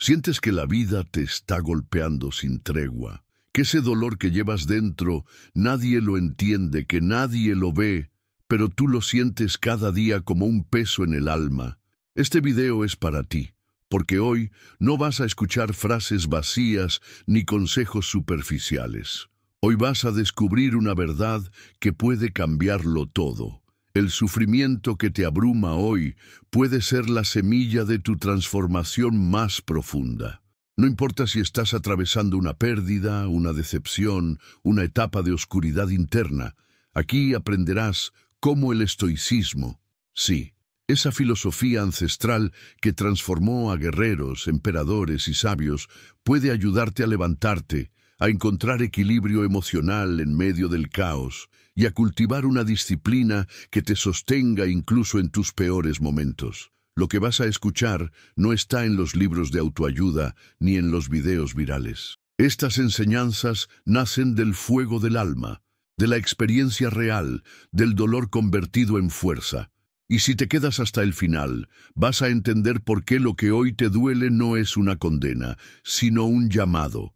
Sientes que la vida te está golpeando sin tregua, que ese dolor que llevas dentro nadie lo entiende, que nadie lo ve, pero tú lo sientes cada día como un peso en el alma. Este video es para ti, porque hoy no vas a escuchar frases vacías ni consejos superficiales. Hoy vas a descubrir una verdad que puede cambiarlo todo. El sufrimiento que te abruma hoy puede ser la semilla de tu transformación más profunda. No importa si estás atravesando una pérdida, una decepción, una etapa de oscuridad interna, aquí aprenderás cómo el estoicismo, sí, esa filosofía ancestral que transformó a guerreros, emperadores y sabios, puede ayudarte a levantarte, a encontrar equilibrio emocional en medio del caos y a cultivar una disciplina que te sostenga incluso en tus peores momentos. Lo que vas a escuchar no está en los libros de autoayuda ni en los videos virales. Estas enseñanzas nacen del fuego del alma, de la experiencia real, del dolor convertido en fuerza. Y si te quedas hasta el final, vas a entender por qué lo que hoy te duele no es una condena, sino un llamado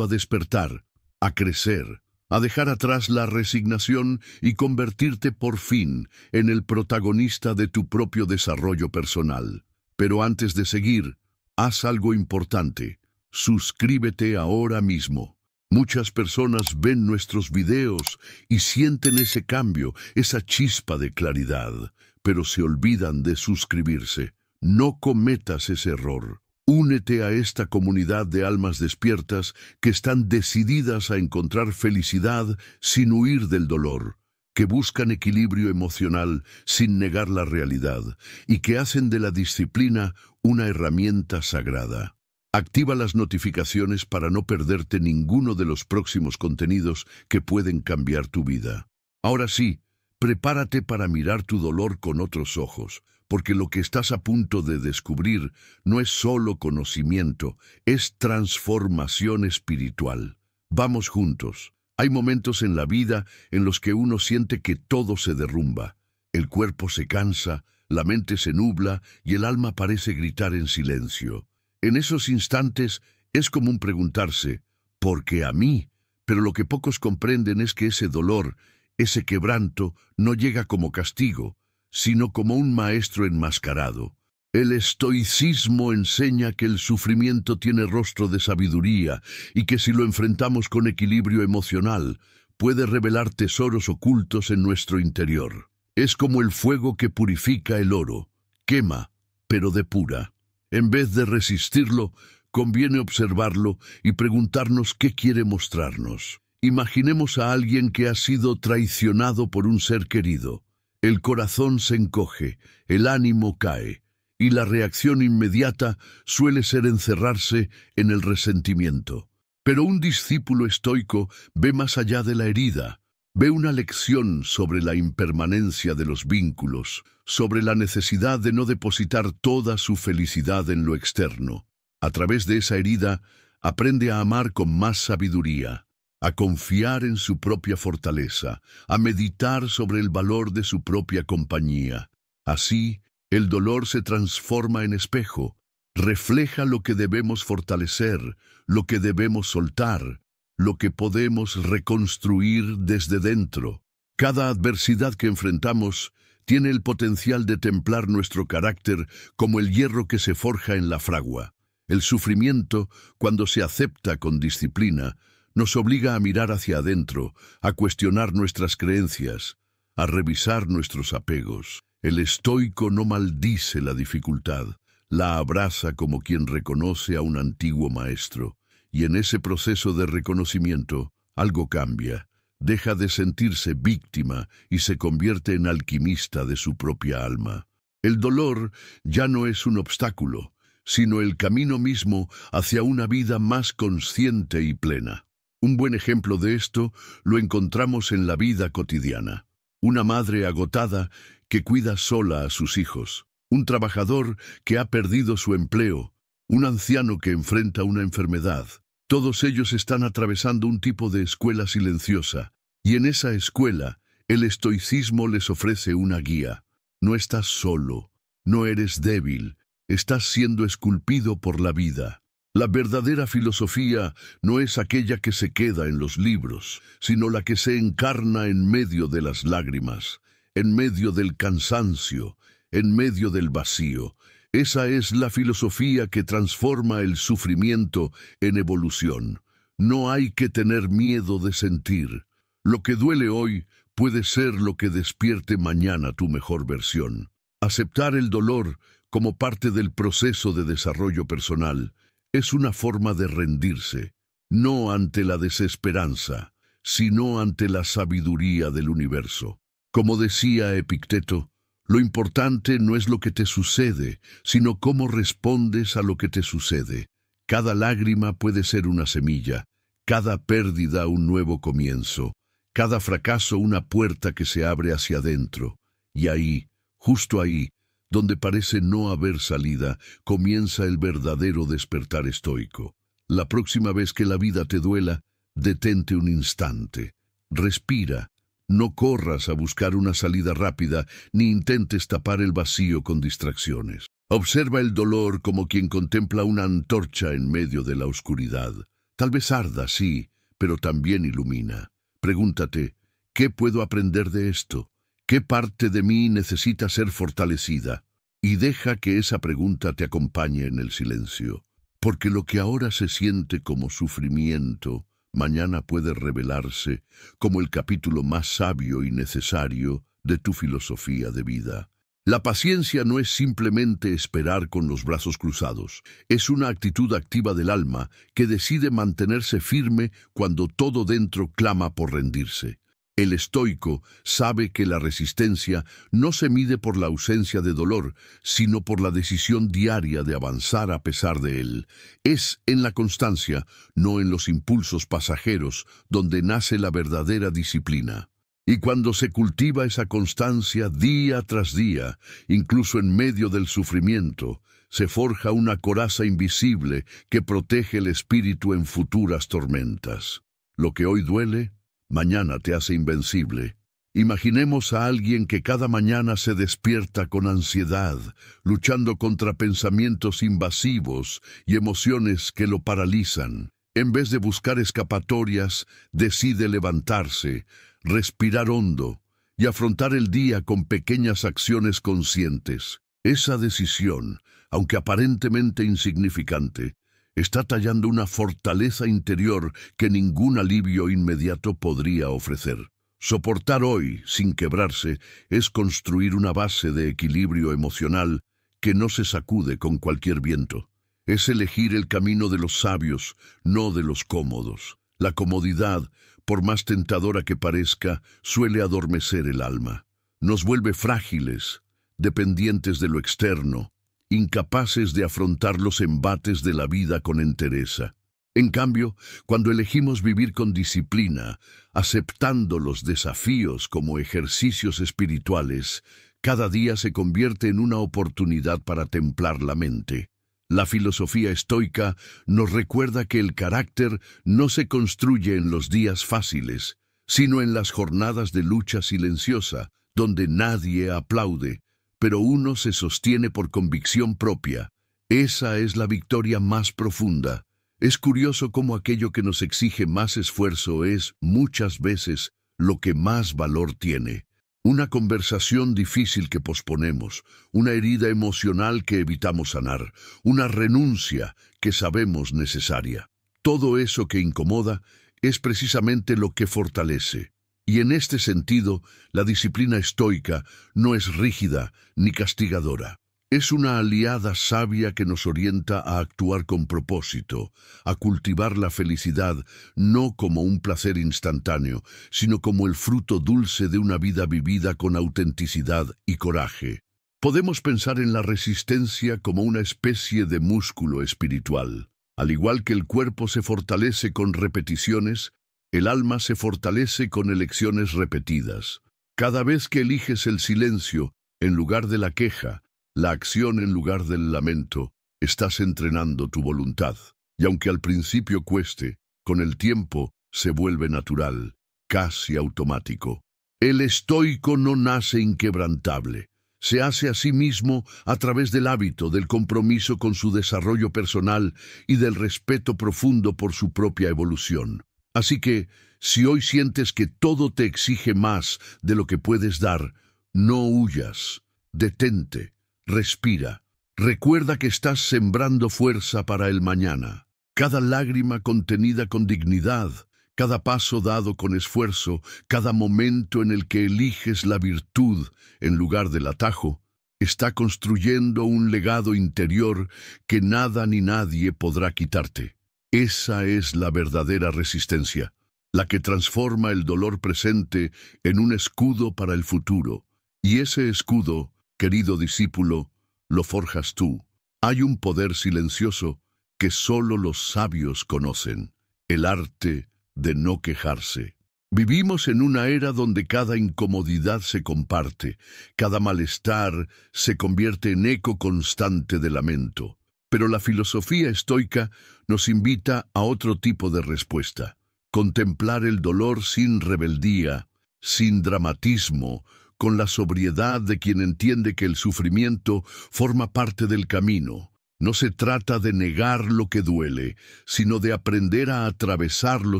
a despertar, a crecer, a dejar atrás la resignación y convertirte por fin en el protagonista de tu propio desarrollo personal. Pero antes de seguir, haz algo importante. Suscríbete ahora mismo. Muchas personas ven nuestros videos y sienten ese cambio, esa chispa de claridad, pero se olvidan de suscribirse. No cometas ese error. Únete a esta comunidad de almas despiertas que están decididas a encontrar felicidad sin huir del dolor, que buscan equilibrio emocional sin negar la realidad y que hacen de la disciplina una herramienta sagrada. Activa las notificaciones para no perderte ninguno de los próximos contenidos que pueden cambiar tu vida. Ahora sí, prepárate para mirar tu dolor con otros ojos, porque lo que estás a punto de descubrir no es solo conocimiento, es transformación espiritual. Vamos juntos. Hay momentos en la vida en los que uno siente que todo se derrumba. El cuerpo se cansa, la mente se nubla y el alma parece gritar en silencio. En esos instantes es común preguntarse, ¿por qué a mí? Pero lo que pocos comprenden es que ese dolor, ese quebranto, no llega como castigo, sino como un maestro enmascarado. El estoicismo enseña que el sufrimiento tiene rostro de sabiduría y que si lo enfrentamos con equilibrio emocional, puede revelar tesoros ocultos en nuestro interior. Es como el fuego que purifica el oro, quema, pero depura. En vez de resistirlo, conviene observarlo y preguntarnos qué quiere mostrarnos. Imaginemos a alguien que ha sido traicionado por un ser querido. El corazón se encoge, el ánimo cae, y la reacción inmediata suele ser encerrarse en el resentimiento. Pero un discípulo estoico ve más allá de la herida, ve una lección sobre la impermanencia de los vínculos, sobre la necesidad de no depositar toda su felicidad en lo externo. A través de esa herida, aprende a amar con más sabiduría, a confiar en su propia fortaleza, a meditar sobre el valor de su propia compañía. Así, el dolor se transforma en espejo, refleja lo que debemos fortalecer, lo que debemos soltar, lo que podemos reconstruir desde dentro. Cada adversidad que enfrentamos tiene el potencial de templar nuestro carácter como el hierro que se forja en la fragua. El sufrimiento, cuando se acepta con disciplina, nos obliga a mirar hacia adentro, a cuestionar nuestras creencias, a revisar nuestros apegos. El estoico no maldice la dificultad, la abraza como quien reconoce a un antiguo maestro. Y en ese proceso de reconocimiento, algo cambia. Deja de sentirse víctima y se convierte en alquimista de su propia alma. El dolor ya no es un obstáculo, sino el camino mismo hacia una vida más consciente y plena. Un buen ejemplo de esto lo encontramos en la vida cotidiana. Una madre agotada que cuida sola a sus hijos, un trabajador que ha perdido su empleo, un anciano que enfrenta una enfermedad. Todos ellos están atravesando un tipo de escuela silenciosa, y en esa escuela el estoicismo les ofrece una guía. No estás solo, no eres débil, Estás siendo esculpido por la vida. La verdadera filosofía no es aquella que se queda en los libros, sino la que se encarna en medio de las lágrimas, en medio del cansancio, en medio del vacío. Esa es la filosofía que transforma el sufrimiento en evolución. No hay que tener miedo de sentir. Lo que duele hoy puede ser lo que despierte mañana tu mejor versión. Aceptar el dolor como parte del proceso de desarrollo personal es una forma de rendirse, no ante la desesperanza, sino ante la sabiduría del universo. Como decía Epicteto, lo importante no es lo que te sucede, sino cómo respondes a lo que te sucede. Cada lágrima puede ser una semilla, cada pérdida un nuevo comienzo, cada fracaso una puerta que se abre hacia adentro. Y ahí, justo ahí, donde parece no haber salida, comienza el verdadero despertar estoico. La próxima vez que la vida te duela, detente un instante. Respira. No corras a buscar una salida rápida, ni intentes tapar el vacío con distracciones. Observa el dolor como quien contempla una antorcha en medio de la oscuridad. Tal vez arda, sí, pero también ilumina. Pregúntate, ¿qué puedo aprender de esto? ¿Qué parte de mí necesita ser fortalecida? Y deja que esa pregunta te acompañe en el silencio. Porque lo que ahora se siente como sufrimiento, mañana puede revelarse como el capítulo más sabio y necesario de tu filosofía de vida. La paciencia no es simplemente esperar con los brazos cruzados. Es una actitud activa del alma que decide mantenerse firme cuando todo dentro clama por rendirse. El estoico sabe que la resistencia no se mide por la ausencia de dolor, sino por la decisión diaria de avanzar a pesar de él. Es en la constancia, no en los impulsos pasajeros, donde nace la verdadera disciplina. Y cuando se cultiva esa constancia día tras día, incluso en medio del sufrimiento, se forja una coraza invisible que protege el espíritu en futuras tormentas. Lo que hoy duele, mañana te hace invencible. Imaginemos a alguien que cada mañana se despierta con ansiedad, luchando contra pensamientos invasivos y emociones que lo paralizan. En vez de buscar escapatorias, decide levantarse, respirar hondo y afrontar el día con pequeñas acciones conscientes. Esa decisión, aunque aparentemente insignificante, está tallando una fortaleza interior que ningún alivio inmediato podría ofrecer. Soportar hoy, sin quebrarse, es construir una base de equilibrio emocional que no se sacude con cualquier viento. Es elegir el camino de los sabios, no de los cómodos. La comodidad, por más tentadora que parezca, suele adormecer el alma. Nos vuelve frágiles, dependientes de lo externo, incapaces de afrontar los embates de la vida con entereza. En cambio, cuando elegimos vivir con disciplina, aceptando los desafíos como ejercicios espirituales, cada día se convierte en una oportunidad para templar la mente. La filosofía estoica nos recuerda que el carácter no se construye en los días fáciles, sino en las jornadas de lucha silenciosa, donde nadie aplaude, pero uno se sostiene por convicción propia. Esa es la victoria más profunda. Es curioso cómo aquello que nos exige más esfuerzo es, muchas veces, lo que más valor tiene. Una conversación difícil que posponemos, una herida emocional que evitamos sanar, una renuncia que sabemos necesaria. Todo eso que incomoda es precisamente lo que fortalece. Y en este sentido, la disciplina estoica no es rígida ni castigadora. Es una aliada sabia que nos orienta a actuar con propósito, a cultivar la felicidad no como un placer instantáneo, sino como el fruto dulce de una vida vivida con autenticidad y coraje. Podemos pensar en la resistencia como una especie de músculo espiritual. Al igual que el cuerpo se fortalece con repeticiones, el alma se fortalece con elecciones repetidas. Cada vez que eliges el silencio en lugar de la queja, la acción en lugar del lamento, estás entrenando tu voluntad. Y aunque al principio cueste, con el tiempo se vuelve natural, casi automático. El estoico no nace inquebrantable, Se hace a sí mismo a través del hábito, del compromiso con su desarrollo personal y del respeto profundo por su propia evolución. Así que, si hoy sientes que todo te exige más de lo que puedes dar, no huyas, detente, respira. Recuerda que estás sembrando fuerza para el mañana. Cada lágrima contenida con dignidad, cada paso dado con esfuerzo, cada momento en el que eliges la virtud en lugar del atajo, está construyendo un legado interior que nada ni nadie podrá quitarte. Esa es la verdadera resistencia, la que transforma el dolor presente en un escudo para el futuro. Y ese escudo, querido discípulo, lo forjas tú. Hay un poder silencioso que solo los sabios conocen, el arte de no quejarse. Vivimos en una era donde cada incomodidad se comparte, cada malestar se convierte en eco constante de lamento. Pero la filosofía estoica nos invita a otro tipo de respuesta: contemplar el dolor sin rebeldía, sin dramatismo, con la sobriedad de quien entiende que el sufrimiento forma parte del camino. No se trata de negar lo que duele, sino de aprender a atravesarlo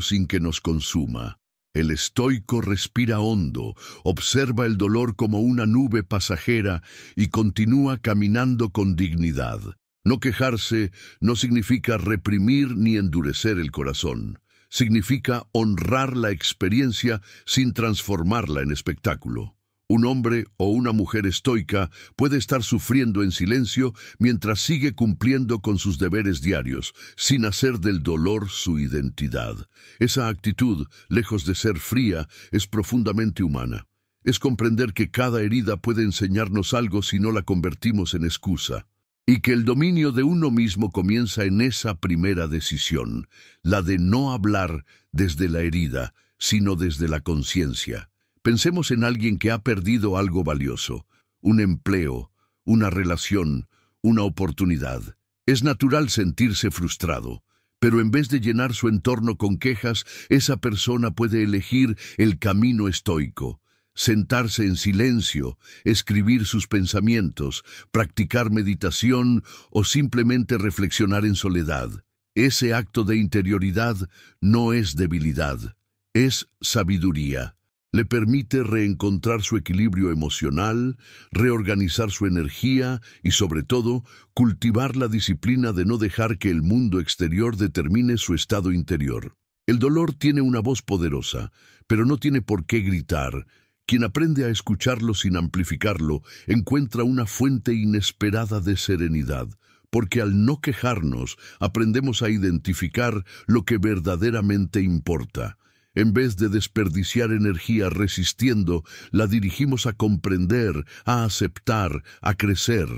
sin que nos consuma. El estoico respira hondo, observa el dolor como una nube pasajera y continúa caminando con dignidad. No quejarse no significa reprimir ni endurecer el corazón. Significa honrar la experiencia sin transformarla en espectáculo. Un hombre o una mujer estoica puede estar sufriendo en silencio mientras sigue cumpliendo con sus deberes diarios, sin hacer del dolor su identidad. Esa actitud, lejos de ser fría, es profundamente humana. Es comprender que cada herida puede enseñarnos algo si no la convertimos en excusa, y que el dominio de uno mismo comienza en esa primera decisión, la de no hablar desde la herida, sino desde la conciencia. Pensemos en alguien que ha perdido algo valioso, un empleo, una relación, una oportunidad. Es natural sentirse frustrado, pero en vez de llenar su entorno con quejas, esa persona puede elegir el camino estoico, sentarse en silencio, escribir sus pensamientos, practicar meditación o simplemente reflexionar en soledad. Ese acto de interioridad no es debilidad, es sabiduría. Le permite reencontrar su equilibrio emocional, reorganizar su energía y, sobre todo, cultivar la disciplina de no dejar que el mundo exterior determine su estado interior. El dolor tiene una voz poderosa, pero no tiene por qué gritar. Quien aprende a escucharlo sin amplificarlo encuentra una fuente inesperada de serenidad, porque al no quejarnos aprendemos a identificar lo que verdaderamente importa. En vez de desperdiciar energía resistiendo, la dirigimos a comprender, a aceptar, a crecer.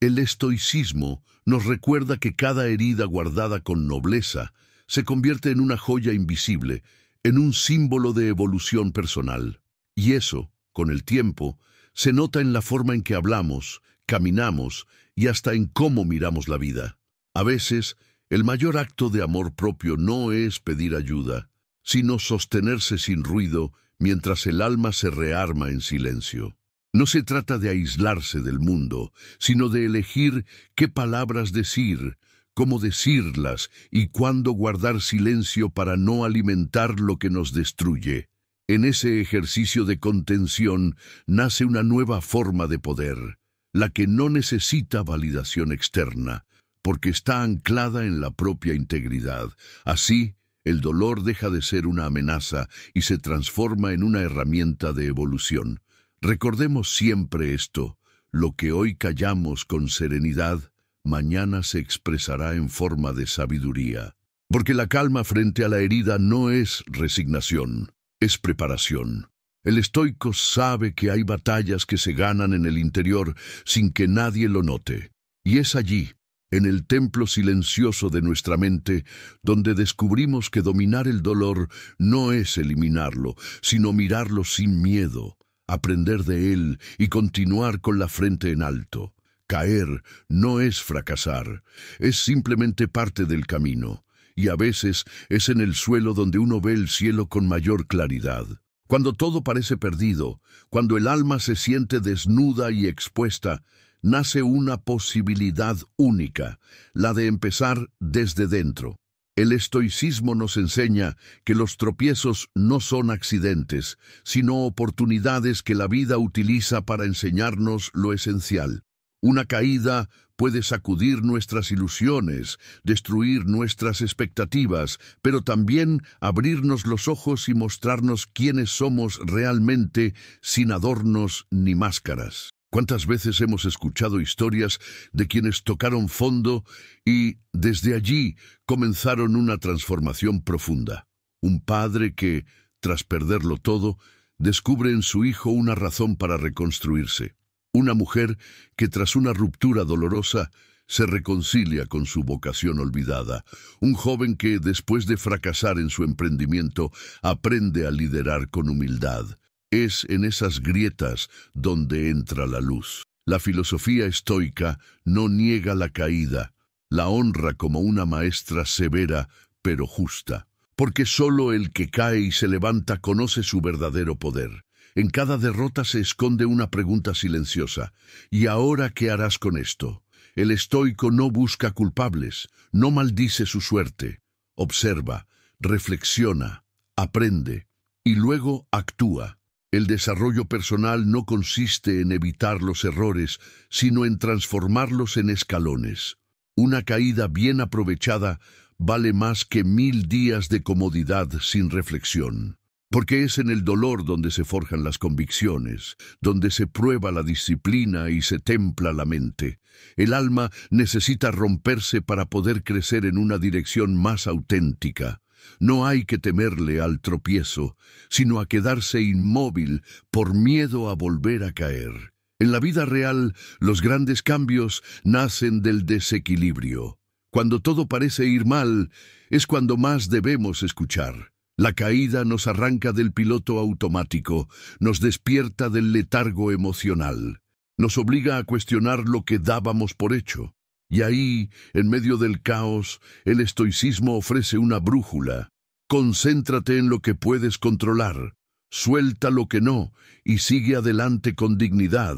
El estoicismo nos recuerda que cada herida guardada con nobleza se convierte en una joya invisible, en un símbolo de evolución personal. Y eso, con el tiempo, se nota en la forma en que hablamos, caminamos y hasta en cómo miramos la vida. A veces, el mayor acto de amor propio no es pedir ayuda, sino sostenerse sin ruido mientras el alma se rearma en silencio. No se trata de aislarse del mundo, sino de elegir qué palabras decir, cómo decirlas y cuándo guardar silencio para no alimentar lo que nos destruye. En ese ejercicio de contención nace una nueva forma de poder, la que no necesita validación externa, porque está anclada en la propia integridad. Así, el dolor deja de ser una amenaza y se transforma en una herramienta de evolución. Recordemos siempre esto: lo que hoy callamos con serenidad, mañana se expresará en forma de sabiduría. Porque la calma frente a la herida no es resignación, es preparación. El estoico sabe que hay batallas que se ganan en el interior sin que nadie lo note. Y es allí, en el templo silencioso de nuestra mente, donde descubrimos que dominar el dolor no es eliminarlo, sino mirarlo sin miedo, aprender de él y continuar con la frente en alto. Caer no es fracasar, es simplemente parte del camino, y a veces es en el suelo donde uno ve el cielo con mayor claridad. Cuando todo parece perdido, cuando el alma se siente desnuda y expuesta, nace una posibilidad única, la de empezar desde dentro. El estoicismo nos enseña que los tropiezos no son accidentes, sino oportunidades que la vida utiliza para enseñarnos lo esencial. Una caída puede sacudir nuestras ilusiones, destruir nuestras expectativas, pero también abrirnos los ojos y mostrarnos quiénes somos realmente sin adornos ni máscaras. ¿Cuántas veces hemos escuchado historias de quienes tocaron fondo y desde allí comenzaron una transformación profunda? Un padre que, tras perderlo todo, descubre en su hijo una razón para reconstruirse. Una mujer que tras una ruptura dolorosa se reconcilia con su vocación olvidada. Un joven que, después de fracasar en su emprendimiento, aprende a liderar con humildad. Es en esas grietas donde entra la luz. La filosofía estoica no niega la caída, la honra como una maestra severa pero justa, porque solo el que cae y se levanta conoce su verdadero poder. En cada derrota se esconde una pregunta silenciosa. ¿Y ahora qué harás con esto? El estoico no busca culpables, no maldice su suerte. Observa, reflexiona, aprende y luego actúa. El desarrollo personal no consiste en evitar los errores, sino en transformarlos en escalones. Una caída bien aprovechada vale más que 1000 días de comodidad sin reflexión. Porque es en el dolor donde se forjan las convicciones, donde se prueba la disciplina y se templa la mente. El alma necesita romperse para poder crecer en una dirección más auténtica. No hay que temerle al tropiezo, sino a quedarse inmóvil por miedo a volver a caer. En la vida real, los grandes cambios nacen del desequilibrio. Cuando todo parece ir mal, es cuando más debemos escuchar. La caída nos arranca del piloto automático, nos despierta del letargo emocional, nos obliga a cuestionar lo que dábamos por hecho. Y ahí, en medio del caos, el estoicismo ofrece una brújula. Concéntrate en lo que puedes controlar, suelta lo que no y sigue adelante con dignidad.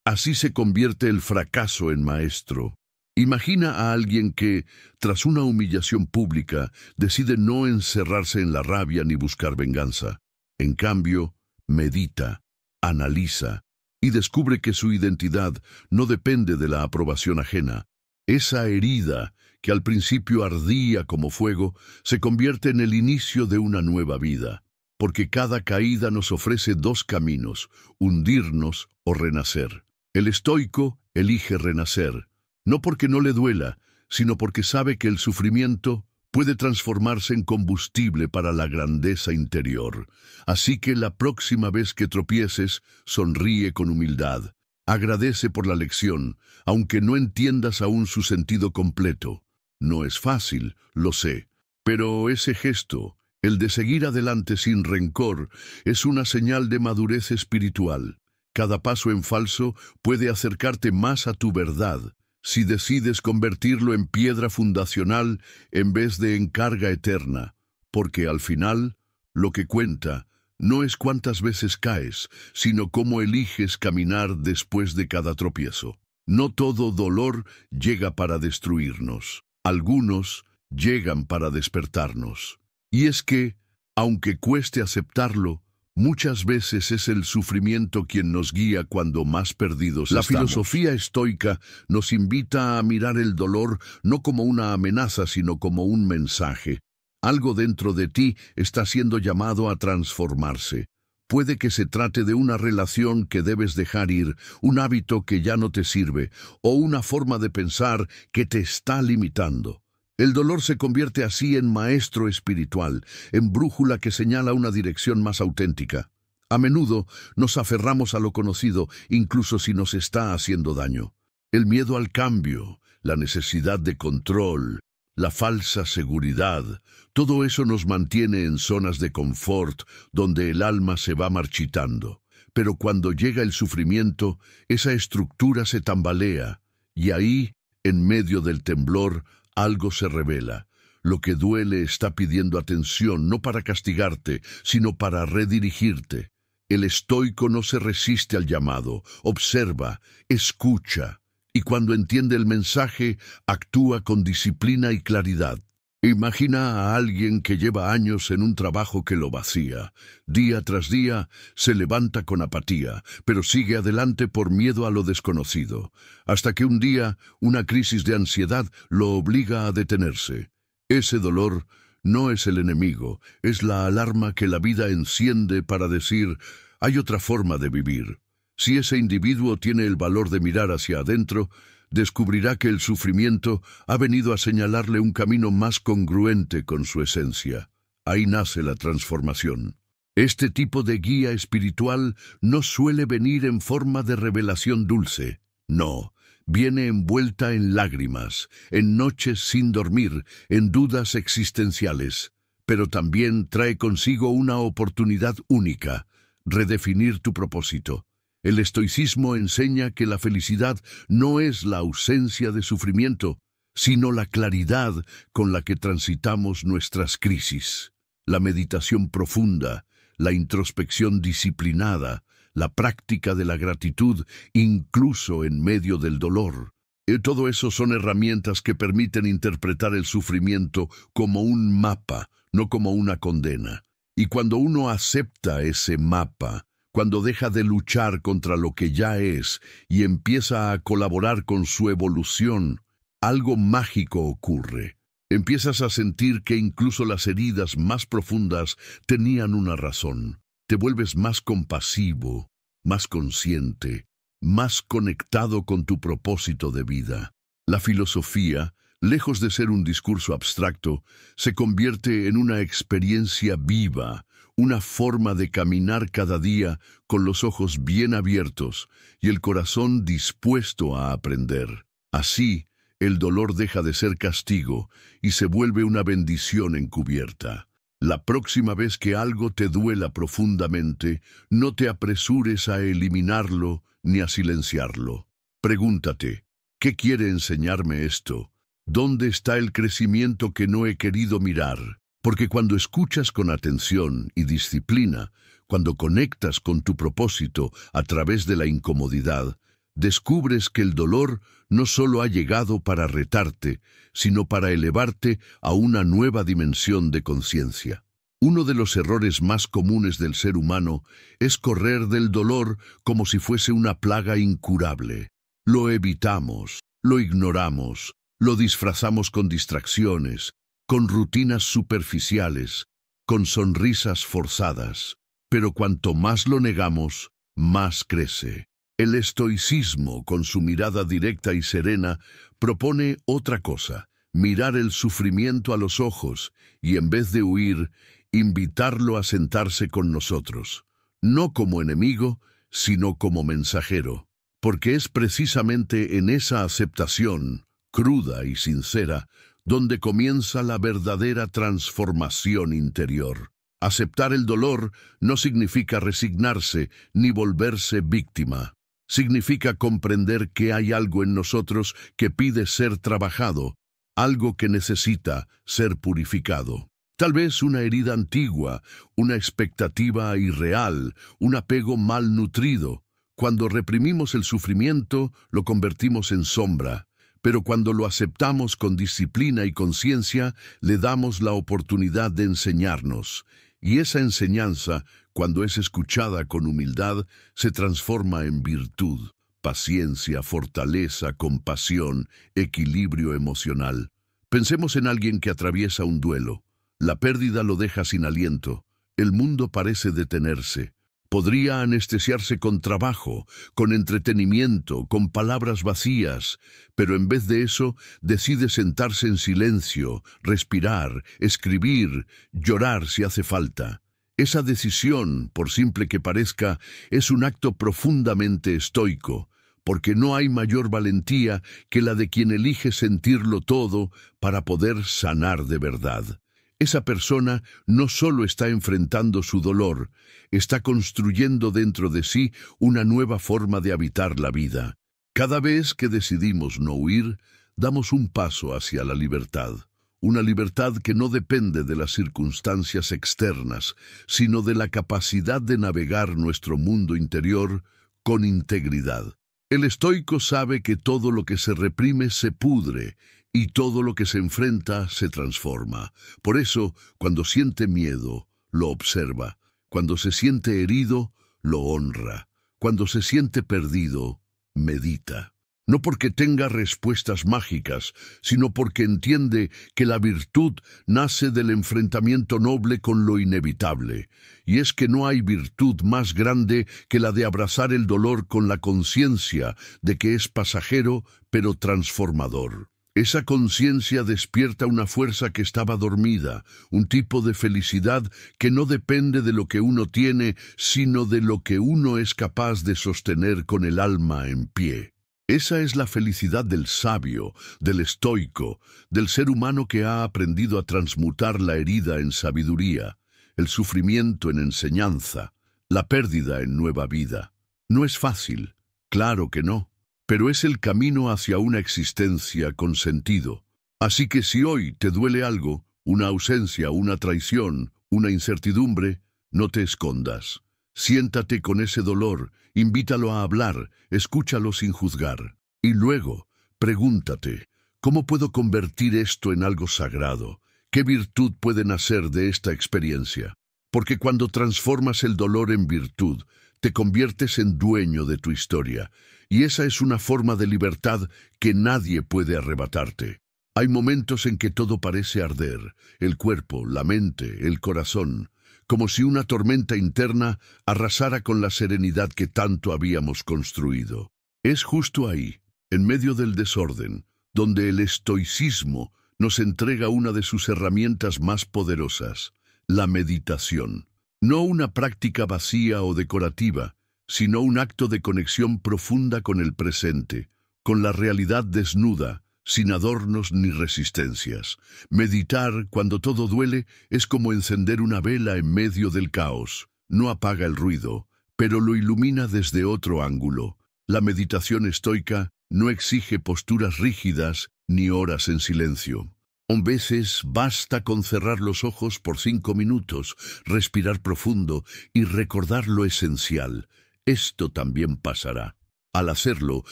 Así se convierte el fracaso en maestro. Imagina a alguien que, tras una humillación pública, decide no encerrarse en la rabia ni buscar venganza. En cambio, medita, analiza y descubre que su identidad no depende de la aprobación ajena. Esa herida, que al principio ardía como fuego, se convierte en el inicio de una nueva vida, porque cada caída nos ofrece dos caminos, hundirnos o renacer. El estoico elige renacer, no porque no le duela, sino porque sabe que el sufrimiento puede transformarse en combustible para la grandeza interior. Así que la próxima vez que tropieces, sonríe con humildad. Agradece por la lección, aunque no entiendas aún su sentido completo. No es fácil, lo sé, pero ese gesto, el de seguir adelante sin rencor, es una señal de madurez espiritual. Cada paso en falso puede acercarte más a tu verdad, si decides convertirlo en piedra fundacional en vez de en carga eterna, porque al final, lo que cuenta no es cuántas veces caes, sino cómo eliges caminar después de cada tropiezo. No todo dolor llega para destruirnos. Algunos llegan para despertarnos. Y es que, aunque cueste aceptarlo, muchas veces es el sufrimiento quien nos guía cuando más perdidos estamos. La filosofía estoica nos invita a mirar el dolor no como una amenaza, sino como un mensaje. Algo dentro de ti está siendo llamado a transformarse. Puede que se trate de una relación que debes dejar ir, un hábito que ya no te sirve, o una forma de pensar que te está limitando. El dolor se convierte así en maestro espiritual, en brújula que señala una dirección más auténtica. A menudo nos aferramos a lo conocido, incluso si nos está haciendo daño. El miedo al cambio, la necesidad de control, la falsa seguridad, todo eso nos mantiene en zonas de confort donde el alma se va marchitando. Pero cuando llega el sufrimiento, esa estructura se tambalea, y ahí, en medio del temblor, algo se revela. Lo que duele está pidiendo atención, no para castigarte, sino para redirigirte. El estoico no se resiste al llamado, observa, escucha, y cuando entiende el mensaje, actúa con disciplina y claridad. Imagina a alguien que lleva años en un trabajo que lo vacía. Día tras día se levanta con apatía, pero sigue adelante por miedo a lo desconocido, hasta que un día una crisis de ansiedad lo obliga a detenerse. Ese dolor no es el enemigo, es la alarma que la vida enciende para decir, hay otra forma de vivir. Si ese individuo tiene el valor de mirar hacia adentro, descubrirá que el sufrimiento ha venido a señalarle un camino más congruente con su esencia. Ahí nace la transformación. Este tipo de guía espiritual no suele venir en forma de revelación dulce. No, viene envuelta en lágrimas, en noches sin dormir, en dudas existenciales. Pero también trae consigo una oportunidad única: redefinir tu propósito. El estoicismo enseña que la felicidad no es la ausencia de sufrimiento, sino la claridad con la que transitamos nuestras crisis. La meditación profunda, la introspección disciplinada, la práctica de la gratitud, incluso en medio del dolor. Todo eso son herramientas que permiten interpretar el sufrimiento como un mapa, no como una condena. Y cuando uno acepta ese mapa, cuando deja de luchar contra lo que ya es y empieza a colaborar con su evolución, algo mágico ocurre. Empiezas a sentir que incluso las heridas más profundas tenían una razón. Te vuelves más compasivo, más consciente, más conectado con tu propósito de vida. La filosofía, lejos de ser un discurso abstracto, se convierte en una experiencia viva, una forma de caminar cada día con los ojos bien abiertos y el corazón dispuesto a aprender. Así, el dolor deja de ser castigo y se vuelve una bendición encubierta. La próxima vez que algo te duela profundamente, no te apresures a eliminarlo ni a silenciarlo. Pregúntate, ¿qué quiere enseñarme esto? ¿Dónde está el crecimiento que no he querido mirar? Porque cuando escuchas con atención y disciplina, cuando conectas con tu propósito a través de la incomodidad, descubres que el dolor no solo ha llegado para retarte, sino para elevarte a una nueva dimensión de conciencia. Uno de los errores más comunes del ser humano es correr del dolor como si fuese una plaga incurable. Lo evitamos, lo ignoramos, lo disfrazamos con distracciones, con rutinas superficiales, con sonrisas forzadas. Pero cuanto más lo negamos, más crece. El estoicismo, con su mirada directa y serena, propone otra cosa: mirar el sufrimiento a los ojos y, en vez de huir, invitarlo a sentarse con nosotros, no como enemigo, sino como mensajero. Porque es precisamente en esa aceptación, cruda y sincera, donde comienza la verdadera transformación interior. Aceptar el dolor no significa resignarse ni volverse víctima. Significa comprender que hay algo en nosotros que pide ser trabajado, algo que necesita ser purificado. Tal vez una herida antigua, una expectativa irreal, un apego mal nutrido. Cuando reprimimos el sufrimiento, lo convertimos en sombra. Pero cuando lo aceptamos con disciplina y conciencia, le damos la oportunidad de enseñarnos. Y esa enseñanza, cuando es escuchada con humildad, se transforma en virtud, paciencia, fortaleza, compasión, equilibrio emocional. Pensemos en alguien que atraviesa un duelo. La pérdida lo deja sin aliento. El mundo parece detenerse. Podría anestesiarse con trabajo, con entretenimiento, con palabras vacías, pero en vez de eso decide sentarse en silencio, respirar, escribir, llorar si hace falta. Esa decisión, por simple que parezca, es un acto profundamente estoico, porque no hay mayor valentía que la de quien elige sentirlo todo para poder sanar de verdad. Esa persona no solo está enfrentando su dolor, está construyendo dentro de sí una nueva forma de habitar la vida. Cada vez que decidimos no huir, damos un paso hacia la libertad, una libertad que no depende de las circunstancias externas, sino de la capacidad de navegar nuestro mundo interior con integridad. El estoico sabe que todo lo que se reprime se pudre y todo lo que se enfrenta se transforma. Por eso, cuando siente miedo, lo observa. Cuando se siente herido, lo honra. Cuando se siente perdido, medita. No porque tenga respuestas mágicas, sino porque entiende que la virtud nace del enfrentamiento noble con lo inevitable. Y es que no hay virtud más grande que la de abrazar el dolor con la conciencia de que es pasajero, pero transformador. Esa conciencia despierta una fuerza que estaba dormida, un tipo de felicidad que no depende de lo que uno tiene, sino de lo que uno es capaz de sostener con el alma en pie. Esa es la felicidad del sabio, del estoico, del ser humano que ha aprendido a transmutar la herida en sabiduría, el sufrimiento en enseñanza, la pérdida en nueva vida. No es fácil, claro que no, pero es el camino hacia una existencia con sentido. Así que si hoy te duele algo, una ausencia, una traición, una incertidumbre, no te escondas. Siéntate con ese dolor, invítalo a hablar, escúchalo sin juzgar. Y luego, pregúntate, ¿cómo puedo convertir esto en algo sagrado? ¿Qué virtud puede nacer de esta experiencia? Porque cuando transformas el dolor en virtud, te conviertes en dueño de tu historia, y esa es una forma de libertad que nadie puede arrebatarte. Hay momentos en que todo parece arder, el cuerpo, la mente, el corazón, como si una tormenta interna arrasara con la serenidad que tanto habíamos construido. Es justo ahí, en medio del desorden, donde el estoicismo nos entrega una de sus herramientas más poderosas, la meditación. No una práctica vacía o decorativa, sino un acto de conexión profunda con el presente, con la realidad desnuda, sin adornos ni resistencias. Meditar cuando todo duele es como encender una vela en medio del caos. No apaga el ruido, pero lo ilumina desde otro ángulo. La meditación estoica no exige posturas rígidas ni horas en silencio. A veces basta con cerrar los ojos por 5 minutos, respirar profundo y recordar lo esencial. Esto también pasará. Al hacerlo,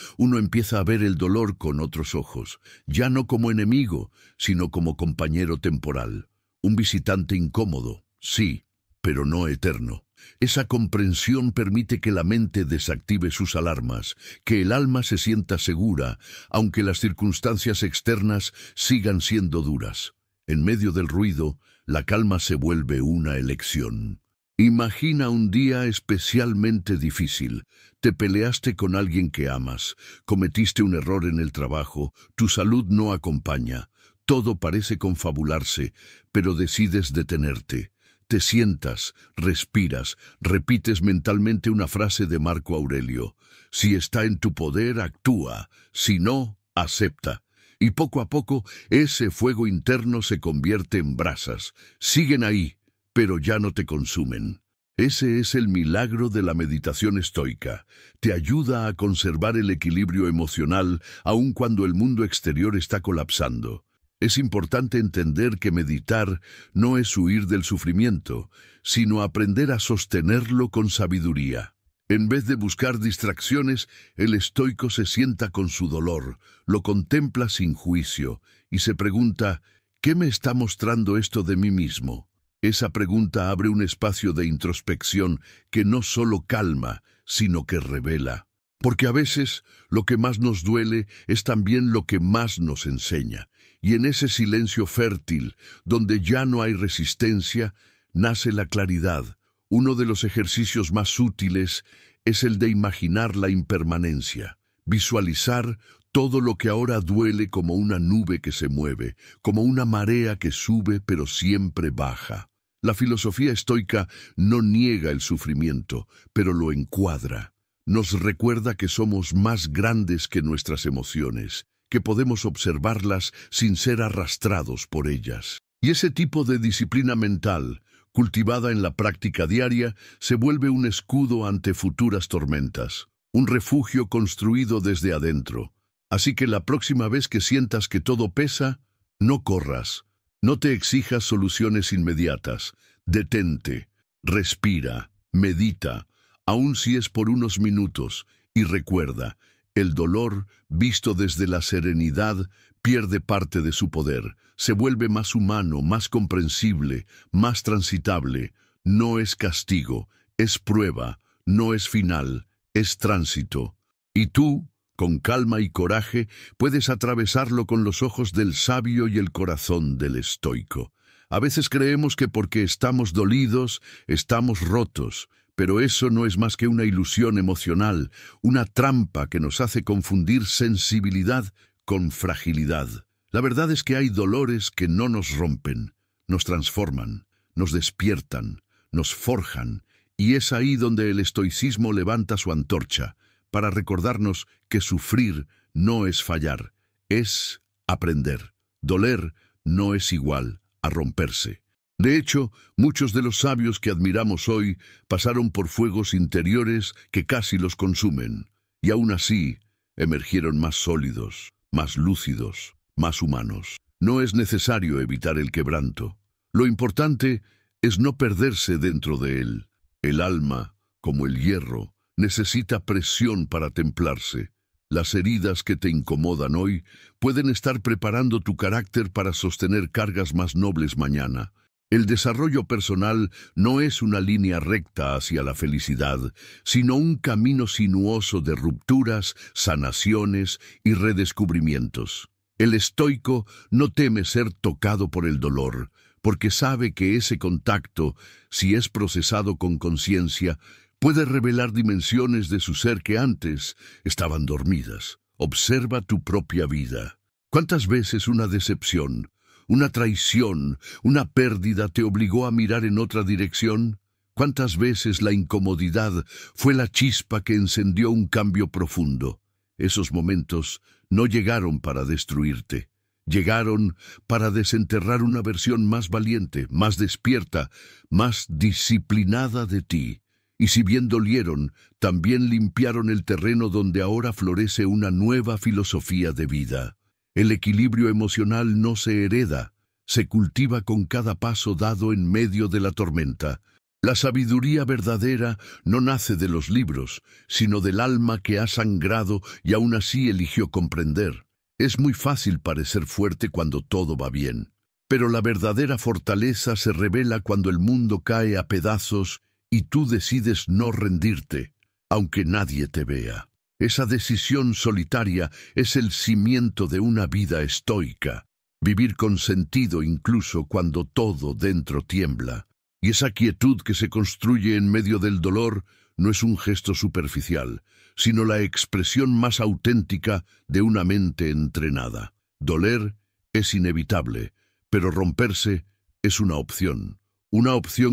uno empieza a ver el dolor con otros ojos, ya no como enemigo, sino como compañero temporal. Un visitante incómodo, sí, pero no eterno. Esa comprensión permite que la mente desactive sus alarmas, que el alma se sienta segura, aunque las circunstancias externas sigan siendo duras. En medio del ruido, la calma se vuelve una elección. Imagina un día especialmente difícil. Te peleaste con alguien que amas, cometiste un error en el trabajo, tu salud no acompaña. Todo parece confabularse, pero decides detenerte. Te sientas, respiras, repites mentalmente una frase de Marco Aurelio. Si está en tu poder, actúa. Si no, acepta. Y poco a poco, ese fuego interno se convierte en brasas. Siguen ahí, pero ya no te consumen. Ese es el milagro de la meditación estoica. Te ayuda a conservar el equilibrio emocional aun cuando el mundo exterior está colapsando. Es importante entender que meditar no es huir del sufrimiento, sino aprender a sostenerlo con sabiduría. En vez de buscar distracciones, el estoico se sienta con su dolor, lo contempla sin juicio y se pregunta, ¿qué me está mostrando esto de mí mismo? Esa pregunta abre un espacio de introspección que no solo calma, sino que revela. Porque a veces lo que más nos duele es también lo que más nos enseña. Y en ese silencio fértil, donde ya no hay resistencia, nace la claridad. Uno de los ejercicios más útiles es el de imaginar la impermanencia, visualizar todo lo que ahora duele como una nube que se mueve, como una marea que sube pero siempre baja. La filosofía estoica no niega el sufrimiento, pero lo encuadra. Nos recuerda que somos más grandes que nuestras emociones, que podemos observarlas sin ser arrastrados por ellas. Y ese tipo de disciplina mental, cultivada en la práctica diaria, se vuelve un escudo ante futuras tormentas, un refugio construido desde adentro. Así que la próxima vez que sientas que todo pesa, no corras, No te exijas soluciones inmediatas. Detente, respira, medita, aun si es por unos minutos, y recuerda, el dolor, visto desde la serenidad, pierde parte de su poder, se vuelve más humano, más comprensible, más transitable. No es castigo, es prueba, no es final, es tránsito. Y tú, con calma y coraje, puedes atravesarlo con los ojos del sabio y el corazón del estoico. A veces creemos que porque estamos dolidos, estamos rotos, pero eso no es más que una ilusión emocional, una trampa que nos hace confundir sensibilidad con fragilidad. La verdad es que hay dolores que no nos rompen, nos transforman, nos despiertan, nos forjan, y es ahí donde el estoicismo levanta su antorcha, para recordarnos que sufrir no es fallar, es aprender. Doler no es igual a romperse. De hecho, muchos de los sabios que admiramos hoy pasaron por fuegos interiores que casi los consumen, y aún así emergieron más sólidos, más lúcidos, más humanos. No es necesario evitar el quebranto. Lo importante es no perderse dentro de él. El alma, como el hierro, necesita presión para templarse. Las heridas que te incomodan hoy pueden estar preparando tu carácter para sostener cargas más nobles mañana. El desarrollo personal no es una línea recta hacia la felicidad, sino un camino sinuoso de rupturas, sanaciones y redescubrimientos. El estoico no teme ser tocado por el dolor, porque sabe que ese contacto, si es procesado con conciencia, puede revelar dimensiones de su ser que antes estaban dormidas. Observa tu propia vida. ¿Cuántas veces una decepción, una traición, una pérdida te obligó a mirar en otra dirección? ¿Cuántas veces la incomodidad fue la chispa que encendió un cambio profundo? Esos momentos no llegaron para destruirte. Llegaron para desenterrar una versión más valiente, más despierta, más disciplinada de ti. Y si bien dolieron, también limpiaron el terreno donde ahora florece una nueva filosofía de vida. El equilibrio emocional no se hereda, se cultiva con cada paso dado en medio de la tormenta. La sabiduría verdadera no nace de los libros, sino del alma que ha sangrado y aún así eligió comprender. Es muy fácil parecer fuerte cuando todo va bien, pero la verdadera fortaleza se revela cuando el mundo cae a pedazos y tú decides no rendirte, aunque nadie te vea. Esa decisión solitaria es el cimiento de una vida estoica. Vivir con sentido incluso cuando todo dentro tiembla. Y esa quietud que se construye en medio del dolor no es un gesto superficial, sino la expresión más auténtica de una mente entrenada. Doler es inevitable, pero romperse es una opción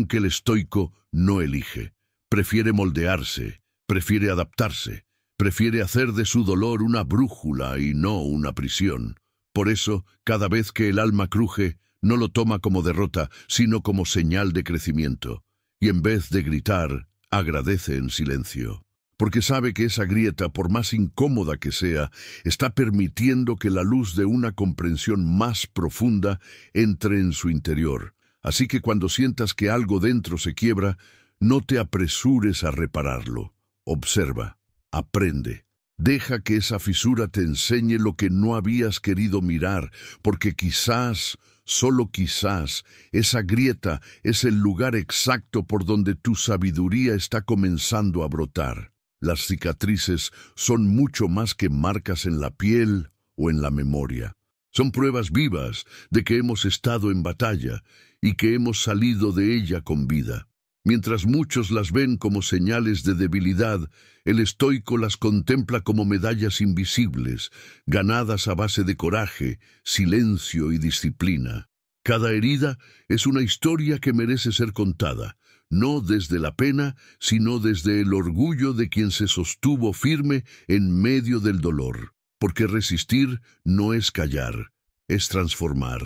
que el estoico no elige. Prefiere moldearse, prefiere adaptarse, prefiere hacer de su dolor una brújula y no una prisión. Por eso, cada vez que el alma cruje, no lo toma como derrota, sino como señal de crecimiento. Y en vez de gritar, agradece en silencio. Porque sabe que esa grieta, por más incómoda que sea, está permitiendo que la luz de una comprensión más profunda entre en su interior. Así que cuando sientas que algo dentro se quiebra, no te apresures a repararlo. Observa, aprende. Deja que esa fisura te enseñe lo que no habías querido mirar, porque quizás, solo quizás, esa grieta es el lugar exacto por donde tu sabiduría está comenzando a brotar. Las cicatrices son mucho más que marcas en la piel o en la memoria. Son pruebas vivas de que hemos estado en batalla y que hemos salido de ella con vida. Mientras muchos las ven como señales de debilidad, el estoico las contempla como medallas invisibles, ganadas a base de coraje, silencio y disciplina. Cada herida es una historia que merece ser contada, no desde la pena, sino desde el orgullo de quien se sostuvo firme en medio del dolor. Porque resistir no es callar, es transformar.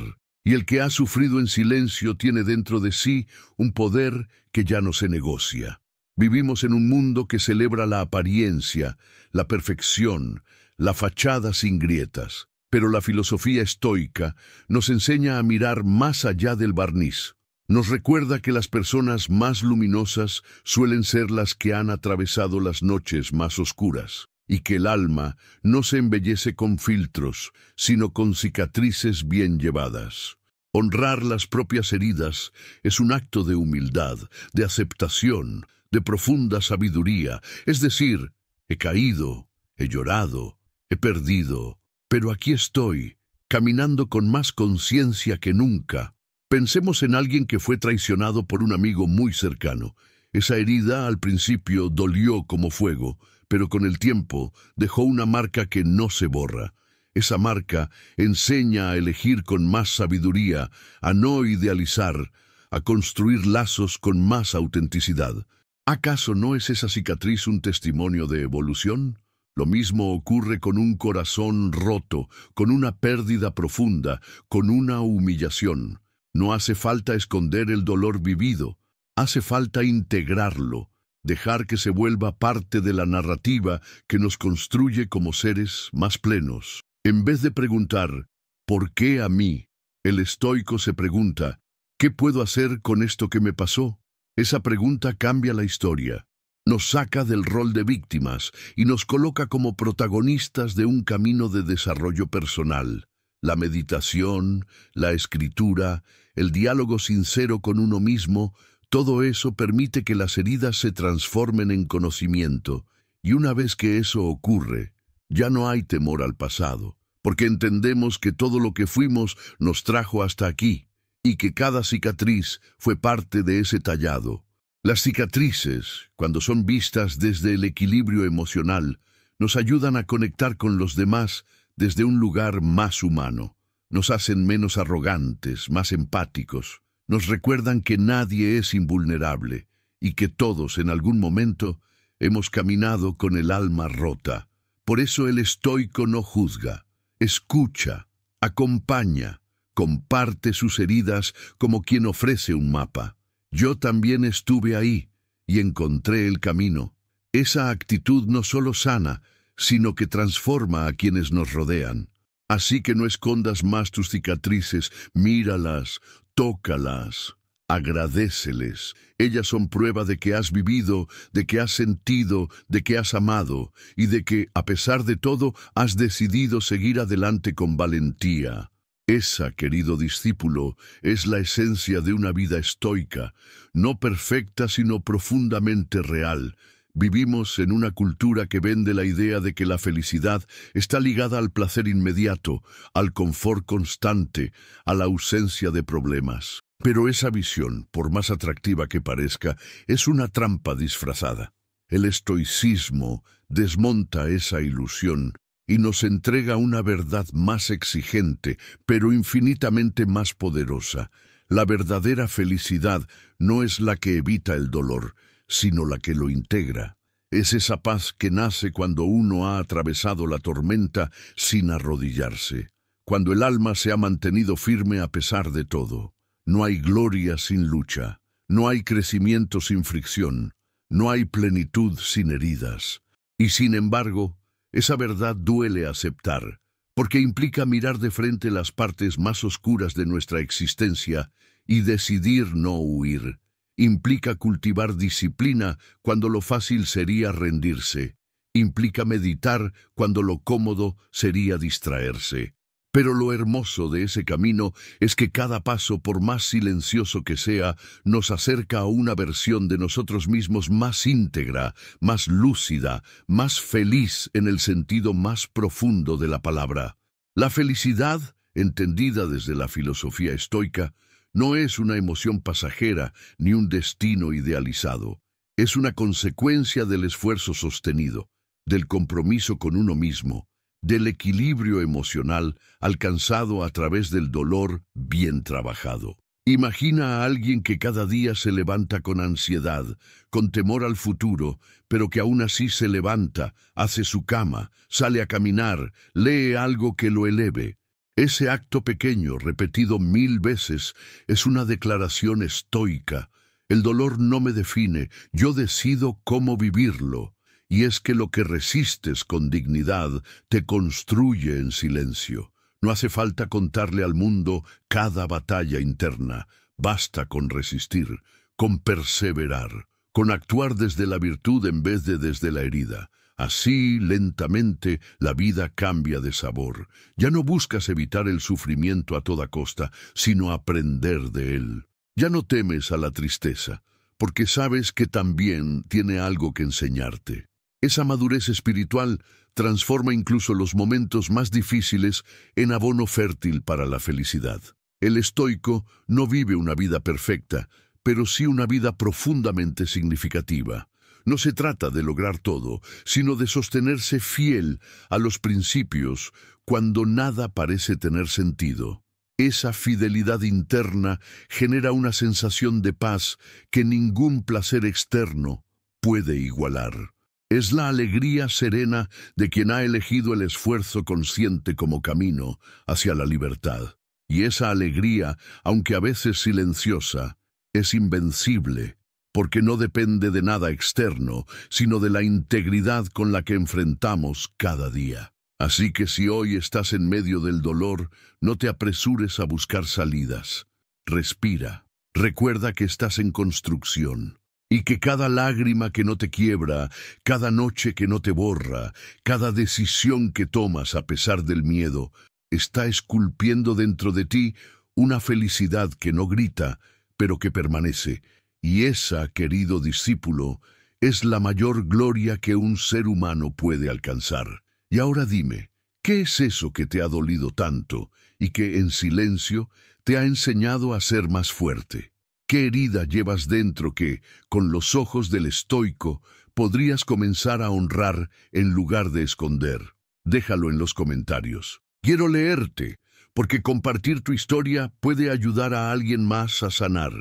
Y el que ha sufrido en silencio tiene dentro de sí un poder que ya no se negocia. Vivimos en un mundo que celebra la apariencia, la perfección, la fachada sin grietas. Pero la filosofía estoica nos enseña a mirar más allá del barniz. Nos recuerda que las personas más luminosas suelen ser las que han atravesado las noches más oscuras, y que el alma no se embellece con filtros, sino con cicatrices bien llevadas. Honrar las propias heridas es un acto de humildad, de aceptación, de profunda sabiduría, es decir, he caído, he llorado, he perdido, pero aquí estoy, caminando con más conciencia que nunca. Pensemos en alguien que fue traicionado por un amigo muy cercano. Esa herida al principio dolió como fuego, pero con el tiempo dejó una marca que no se borra. Esa marca enseña a elegir con más sabiduría, a no idealizar, a construir lazos con más autenticidad. ¿Acaso no es esa cicatriz un testimonio de evolución? Lo mismo ocurre con un corazón roto, con una pérdida profunda, con una humillación. No hace falta esconder el dolor vivido, hace falta integrarlo, dejar que se vuelva parte de la narrativa que nos construye como seres más plenos. En vez de preguntar, ¿por qué a mí?, el estoico se pregunta, ¿qué puedo hacer con esto que me pasó? Esa pregunta cambia la historia. Nos saca del rol de víctimas y nos coloca como protagonistas de un camino de desarrollo personal. La meditación, la escritura, el diálogo sincero con uno mismo, todo eso permite que las heridas se transformen en conocimiento. Y una vez que eso ocurre, ya no hay temor al pasado, porque entendemos que todo lo que fuimos nos trajo hasta aquí, y que cada cicatriz fue parte de ese tallado. Las cicatrices, cuando son vistas desde el equilibrio emocional, nos ayudan a conectar con los demás desde un lugar más humano. Nos hacen menos arrogantes, más empáticos. Nos recuerdan que nadie es invulnerable y que todos en algún momento hemos caminado con el alma rota. Por eso el estoico no juzga, escucha, acompaña, comparte sus heridas como quien ofrece un mapa. Yo también estuve ahí y encontré el camino. Esa actitud no solo sana, sino que transforma a quienes nos rodean. Así que no escondas más tus cicatrices, míralas, tócalas, agradéceles. Ellas son prueba de que has vivido, de que has sentido, de que has amado y de que, a pesar de todo, has decidido seguir adelante con valentía. Esa, querido discípulo, es la esencia de una vida estoica, no perfecta sino profundamente real. Vivimos en una cultura que vende la idea de que la felicidad está ligada al placer inmediato, al confort constante, a la ausencia de problemas. Pero esa visión, por más atractiva que parezca, es una trampa disfrazada. El estoicismo desmonta esa ilusión y nos entrega una verdad más exigente, pero infinitamente más poderosa. La verdadera felicidad no es la que evita el dolor, sino la que lo integra. Es esa paz que nace cuando uno ha atravesado la tormenta sin arrodillarse, cuando el alma se ha mantenido firme a pesar de todo. No hay gloria sin lucha, no hay crecimiento sin fricción, no hay plenitud sin heridas. Y sin embargo, esa verdad duele aceptar, porque implica mirar de frente las partes más oscuras de nuestra existencia y decidir no huir. Implica cultivar disciplina cuando lo fácil sería rendirse. Implica meditar cuando lo cómodo sería distraerse. Pero lo hermoso de ese camino es que cada paso, por más silencioso que sea, nos acerca a una versión de nosotros mismos más íntegra, más lúcida, más feliz en el sentido más profundo de la palabra. La felicidad, entendida desde la filosofía estoica, no es una emoción pasajera ni un destino idealizado. Es una consecuencia del esfuerzo sostenido, del compromiso con uno mismo, del equilibrio emocional alcanzado a través del dolor bien trabajado. Imagina a alguien que cada día se levanta con ansiedad, con temor al futuro, pero que aún así se levanta, hace su cama, sale a caminar, lee algo que lo eleve. Ese acto pequeño, repetido 1000 veces, es una declaración estoica. El dolor no me define, yo decido cómo vivirlo. Y es que lo que resistes con dignidad te construye en silencio. No hace falta contarle al mundo cada batalla interna. Basta con resistir, con perseverar, con actuar desde la virtud en vez de desde la herida. Así, lentamente, la vida cambia de sabor. Ya no buscas evitar el sufrimiento a toda costa, sino aprender de él. Ya no temes a la tristeza, porque sabes que también tiene algo que enseñarte. Esa madurez espiritual transforma incluso los momentos más difíciles en abono fértil para la felicidad. El estoico no vive una vida perfecta, pero sí una vida profundamente significativa. No se trata de lograr todo, sino de sostenerse fiel a los principios cuando nada parece tener sentido. Esa fidelidad interna genera una sensación de paz que ningún placer externo puede igualar. Es la alegría serena de quien ha elegido el esfuerzo consciente como camino hacia la libertad. Y esa alegría, aunque a veces silenciosa, es invencible, porque no depende de nada externo, sino de la integridad con la que enfrentamos cada día. Así que si hoy estás en medio del dolor, no te apresures a buscar salidas. Respira. Recuerda que estás en construcción. Y que cada lágrima que no te quiebra, cada noche que no te borra, cada decisión que tomas a pesar del miedo, está esculpiendo dentro de ti una felicidad que no grita, pero que permanece. Y esa, querido discípulo, es la mayor gloria que un ser humano puede alcanzar. Y ahora dime, ¿qué es eso que te ha dolido tanto y que en silencio te ha enseñado a ser más fuerte? ¿Qué herida llevas dentro que, con los ojos del estoico, podrías comenzar a honrar en lugar de esconder? Déjalo en los comentarios. Quiero leerte, porque compartir tu historia puede ayudar a alguien más a sanar.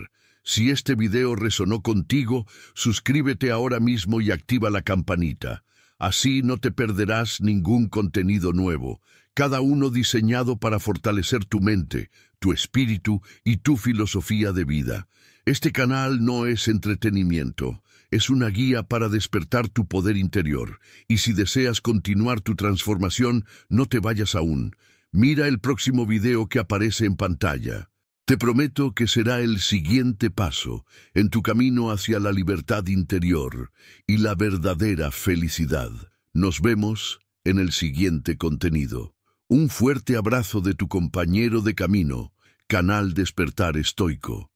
Si este video resonó contigo, suscríbete ahora mismo y activa la campanita. Así no te perderás ningún contenido nuevo, cada uno diseñado para fortalecer tu mente, tu espíritu y tu filosofía de vida. Este canal no es entretenimiento, es una guía para despertar tu poder interior. Y si deseas continuar tu transformación, no te vayas aún. Mira el próximo video que aparece en pantalla. Te prometo que será el siguiente paso en tu camino hacia la libertad interior y la verdadera felicidad. Nos vemos en el siguiente contenido. Un fuerte abrazo de tu compañero de camino, Canal Despertar Estoico.